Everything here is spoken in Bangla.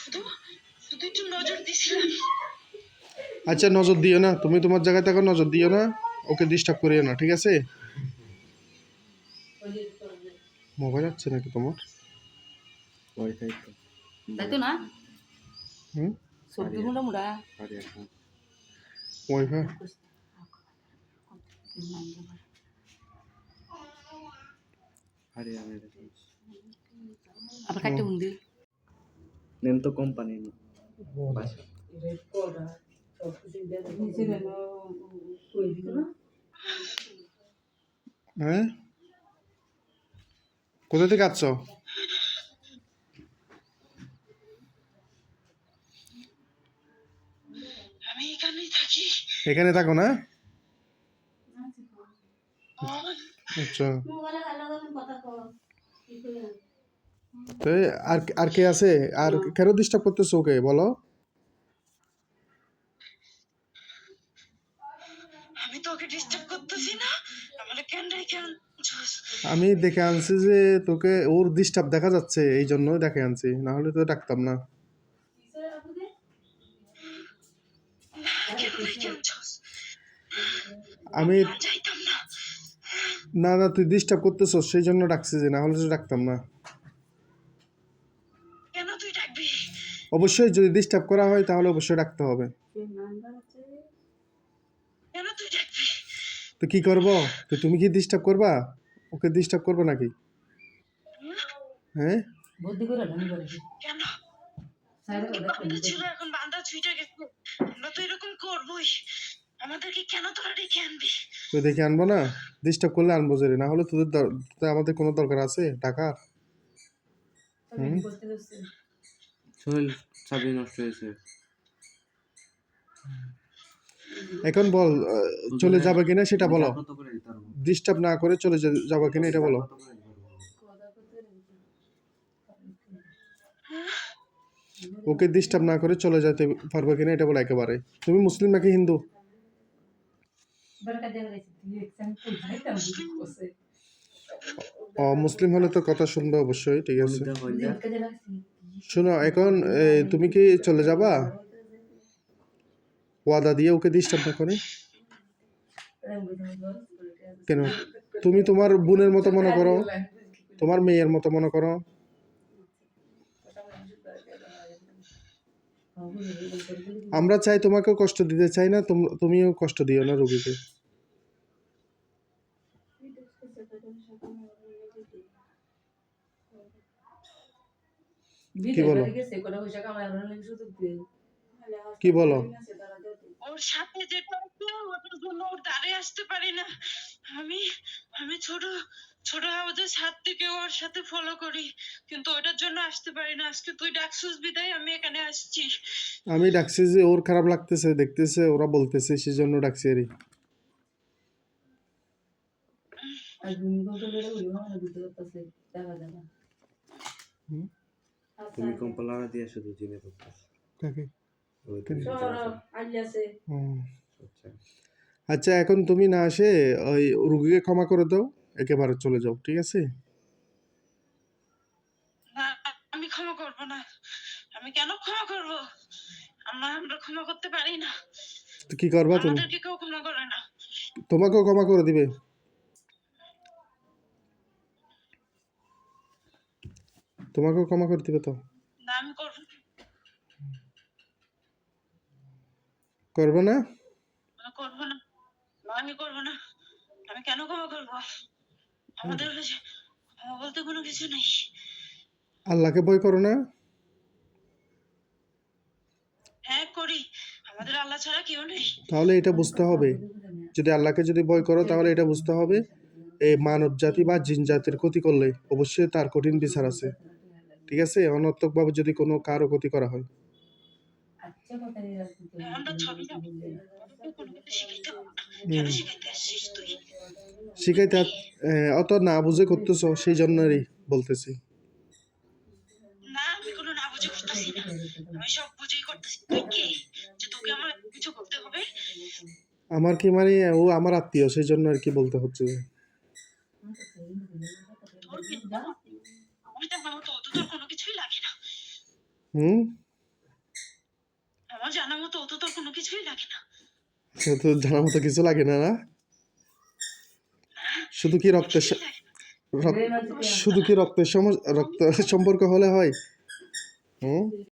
শুধু একটু নজর দিছিলাম। আচ্ছা নজর দিও না, তুমি তোমার জায়গায় থাকো, নজর দিও না, ওকে ডিস্টার্ব করিও না, ঠিক আছে? মোবাইল আছে নাকি তোমার? ওয়াইফাই তো তাই তো না হুম, সবজি মুড়া মুড়া আরে এখন ওয়াইফাই। আরে আমি আবার কাটতে বুন্দি নেম তো কোম্পানি না বাসা হ্যাঁ, কোথা থেকে আসছো? আমি এখানেই থাকি। এখানে থাকো না? আচ্ছা, তো আর আর কে আছে? আর কেন ডিস্টার্ব করতেছো ওকে বলো? আমি তো ওকে ডিস্টার্ব করতেছি না, আমার কেন রেখে আনছস? আমি দেখে আনছি যে তোকে ওর ডিস্টার্ব দেখা যাচ্ছে, এই জন্যই দেখে আনছি, না হলে তো ডাকতাম না। কেন রেখে আনছস? আমি আর যাইতাম না। না না, তুই ডিস্টার্ব করতেছস সেই জন্য ডাকছি, যে না হলে তো ডাকতাম না। কেন তুই ডাকবি? অবশ্যই যদি ডিস্টার্ব করা হয় তাহলে অবশ্যই ডাকতে হবে। কেন তুই ডাকবি? তো কি করব? তো তুমি কি ডিস্টার্ব করবা? ওকে ডিস্টার্ব করবে নাকি? হ্যাঁ, বুদ্ধি করে ঢং করে কেন? বান্ধা ছিল, এখন বান্ধা ছুটে গেছে। আমরা তো এরকম করবোই। আমাদেরকে কেন তোরা ডেকে আনবি? তো দেখে আনবো না? ডিস্টার্ব করলে আনবো জেরে, না হলে তোদের আমাদের কোনো দরকার আছে টাকার? হুম, সোহেল চাবি নষ্ট হয়েছে এখন বল, চলে যাবে কিনা সেটা বলো। কত করে দিতে পারবো ডিস্টার্ব না করে চলে যাবে কিনা এটা বলো। কত করে দিতে পারবো ওকে ডিস্টার্ব না করে চলে যেতে পারবে কিনা এটা বলো একেবারে। তুমি মুসলিম নাকি হিন্দু? মুসলিম হলে তো কথা শুনবে অবশ্যই, ঠিক আছে। হলদা হলদা শোনো, এখন তুমি কি চলে যাবা ওয়াদা দিয়ে ওকে ডিস্টার্ব না করে? কেন? তুমি তোমার বোনের মতো মনে করো, তোমার মেয়ের মতো মনে করো। আমরা চাই, তোমাকেও কষ্ট দিতে চাই না, তুমিও কষ্ট দিও না রোগীকে। কি বলো? কি বলো? ওর সাথে যেটা আছে ওটার জন্য ওর দ্বারে আসতে পারি না। আমি আমি ছোট ছোট হাউজের ছাদ থেকে ওর সাথে ফলো করি, কিন্তু ওটার জন্য আসতে পারি না। আজকে তুই ডাকছিস বিদায় আমি এখানে আসছি। আমি ডাকছি যে ওর খারাপ লাগতেছে, দেখতেছে ওরা বলতেছে, সেজন্য ডাকছি আরই। তুমি কম্পলারা দিয়ে শুধু জিনে করতেছ কাকে? ওই কেন? হুম। আচ্ছা আচ্ছা, এখন তুমি না আসে ওই রুগীকে ক্ষমা করে দাও, একেবারে চলে যাও, ঠিক আছে? না, আমি ক্ষমা করব না। আমি কেন ক্ষমা করব? আমরা ক্ষমা করতে পারি না। তো কি করবা তুমি? আমাদেরকে কেউ ক্ষমা করে না। তোমাকেও ক্ষমা করে দিবে? তোমাকেও ক্ষমা করে দিবে তো? না, আমি করব না। করবে না? আমি করব না। না, আমি করব না। আমি কেন ক্ষমা করব? আমাদের কাছে ক্ষমা বলতে কোনো কিছু নেই। আল্লাহকে ভয় করো না? হ্যাঁ, করি। আমাদের আল্লাহ ছাড়া কেউ নেই। তাহলে এটা বুঝতে হবে, যদি আল্লাহকে যদি ভয় করো তাহলে এটা বুঝতে হবে, এই মানব জাতি বা জিন জাতির ক্ষতি করলে অবশ্যই তার কঠিন বিচার আছে, ঠিক আছে? অনর্থকভাবে যদি কোনো কারো ক্ষতি করা হয়। আমরা ছবি জানি। আমাদেরকে কোনো কিছু শিখাইতে হবে না। কেন হুম, শিখাইতে আসছিস তুই? শিখাইতে অত না বুঝে করতেছো, সেই জন্যই বলতেছি। না, আমি কোনো না বুঝে করতেছি না। আমি সব বুঝেই করতেছি। তুই কে যে তোকে আমার এত কিছু করতে হবে? আমার কি মানে, ও আমার আত্মীয়, সেই জন্য আর কি বলতে হচ্ছে। তোর কিন্তু আমি জানার মতো অত তোর কোনো কিছুই লাগে না। হুম, জানা মতো অত তো কোনো কিছুই লাগে না। তো জানার মতো কিছু লাগে না, না? শুধু কি রক্তের কিছুই লাগে না। শুধু কি রক্ত সম্পর্ক হলে হয়? হুম?